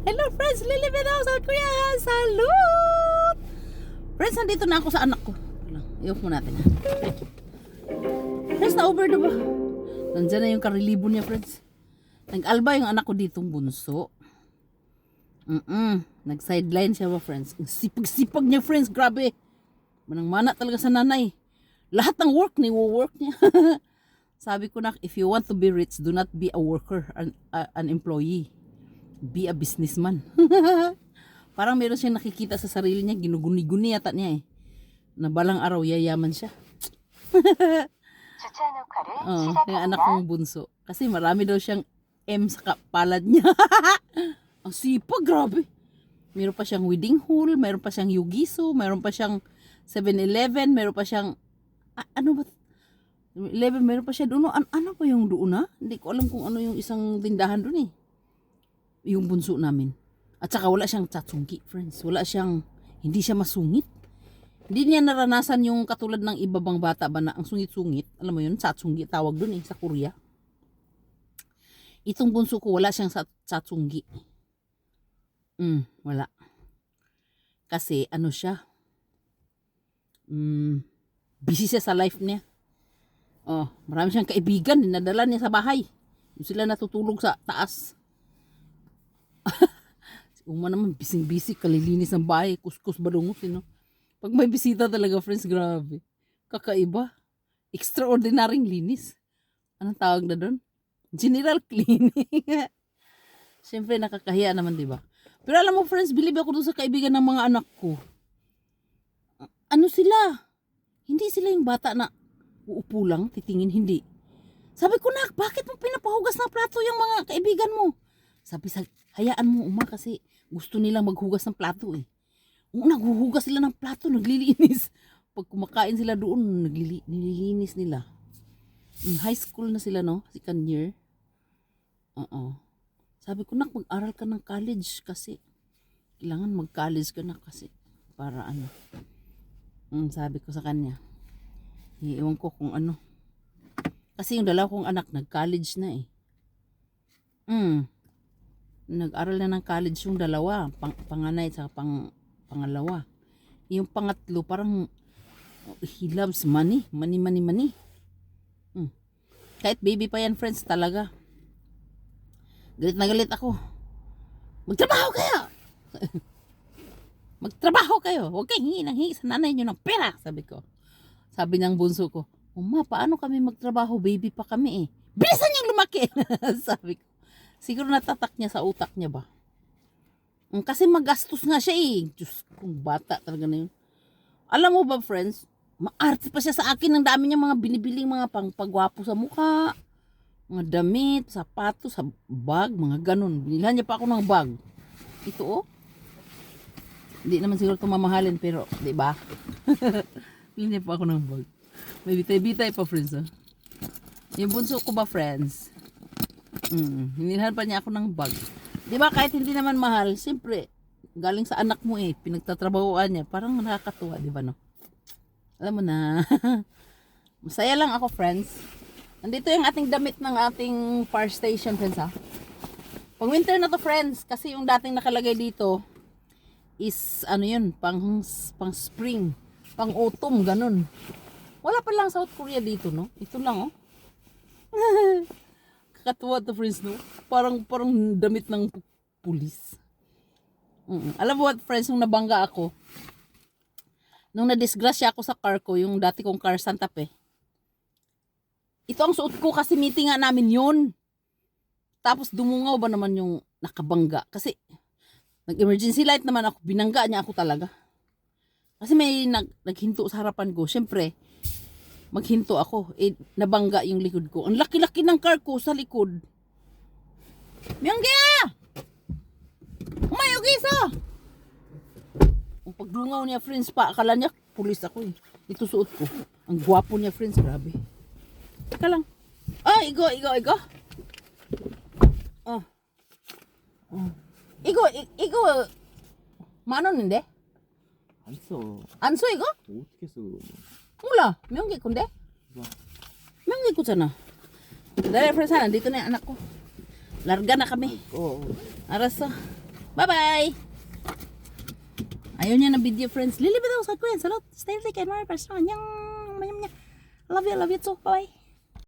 Hello friends, lilipid ako sa Korea. Salute! Friends, nandito na ako sa anak ko. I-off mo natin ha. Friends, na-over na ba? Nandyan na yung karelibo niya friends. Nag-alba yung anak ko ditong bunso. Nag-sideline siya ba friends. Ang sipag-sipag niya friends, grabe. Manang-mana talaga sa nanay. Lahat ng work ni work niya. Sabi ko na, if you want to be rich, do not be a worker, an employee. Be a businessman. Parang meron siyang nakikita sa sarili niya, ginuguni-guni yata niya eh. Na balang araw, yayaman siya. Yung anak kong bunso. Kasi marami daw siyang M sa palad niya. Ang sipag, grabe. Meron pa siyang wedding hall, meron pa siyang Yugiso, meron pa siyang 7-Eleven, meron pa siyang, ano ba? 11, meron pa siya doon. Ano pa yung doon na? Hindi ko alam kung ano yung isang tindahan doon eh. Yung bunso namin. At saka wala siyang tsatsungki, friends. Wala siyang, hindi siya masungit. Hindi niya naranasan yung katulad ng iba bang bata ba na ang sungit-sungit. Alam mo yun, tsatsungki tawag doon eh, sa Korea. Itong bunso ko, wala siyang tsatsungki. Wala. Kasi ano siya, busy siya sa life niya. Marami siyang kaibigan, dinadala niya sa bahay. Yung sila natutulog sa taas. Si Uma naman, bising-busy, kalilinis ng bahay, kuskus balungot, no? Pag may bisita talaga, friends, grabe. Kakaiba. Extraordinaryong linis. Anong tawag na doon? General cleaning. Siyempre, nakakahiya naman, di ba? Pero alam mo, friends, believe ako doon sa kaibigan ng mga anak ko. Ano sila? Hindi sila yung bata na uupo lang, titingin, hindi. Sabi ko na, bakit mo pinapahugas ng plato yung mga kaibigan mo? Sabi, hayaan mo Uma kasi gusto nilang maghugas ng plato eh. Naghuhugas sila ng plato, naglilinis. Pag kumakain sila doon, nililinis nila. High school na sila, no? Second year. Sabi ko, mag-aral ka ng college kasi kailangan mag-college ka na kasi para ano. Sabi ko sa kanya. Iiwan ko kung ano. Kasi yung dalawa kong anak nag-college na eh. Nag-aral na ng college yung dalawa. Panganay at pangalawa. Yung pangatlo parang he loves money. Money. Kahit baby pa yan friends talaga. Galit na galit ako. Magtrabaho kayo! Magtrabaho kayo. Huwag kayong hingi sa nanay nyo ng pera. Sabi ko. Sabi ng bunso ko, Uma, paano kami magtrabaho? Baby pa kami eh. Bilisan niyang lumaki! Sabi ko. Siguro natatak niya sa utak niya ba? Kasi magastos nga siya eh. Diyos kong bata talaga na yun. Alam mo ba friends, maarte pa siya sa akin. Ang dami niya mga binibiling mga pagwapo sa mukha. Mga damit, sapatos, bag, mga ganun. Binilhan niya pa ako ng bag. Ito oh. Hindi naman siguro ito mamahalin pero, di ba? Hindi pa ako ng bag. May bitay-bitay pa, friends. Yung bunso ko ba, friends? Hinilhan pa niya ako ng bag. Di ba, kahit hindi naman mahal, siyempre, galing sa anak mo eh, pinagtatrabahoan niya. Parang nakakatuwa, di ba, no? Alam mo na. Masaya lang ako, friends. Nandito yung ating damit ng ating fire station, friends, ha? Pang winter na to, friends, kasi yung dating nakalagay dito is, ano yun, pang spring. Pang autumn, ganun. Wala pa lang South Korea dito, no? Ito lang, oh. Kakatuwa to, friends, no? Parang damit ng pulis. Alam mo what, friends, nung nabangga ako, nung nadisgrasya ako sa car ko, yung dati kong car Santa Fe, ito ang suot ko kasi meeting nga namin yun. Tapos dumungaw ba naman yung nakabangga. Kasi nag-emergency light naman ako, binangga niya ako talaga. Kasi may naghinto sa harapan ko. Siyempre, maghinto ako. Nabangga yung likod ko. Ang laki-laki ng car ko sa likod. Miyanggia! Umayo gisa! Ang pagdungaw niya, friends, pa akala niya, pulis ako eh. Ito suot ko. Ang gwapo niya, friends, grabe. Teka lang. Igo. Igo. Manon hindi? Anso igo? 어떻게 쓰고 Mula, miyonggi kundi? Miyonggi ko sana. Dahil friends, nandito na yung anak ko. Larga na kami. Aras Bye-bye! Ayaw niya na video, friends. Lili ba daw sa kuya? Salot. Stay like and more person. Love you too. Bye-bye.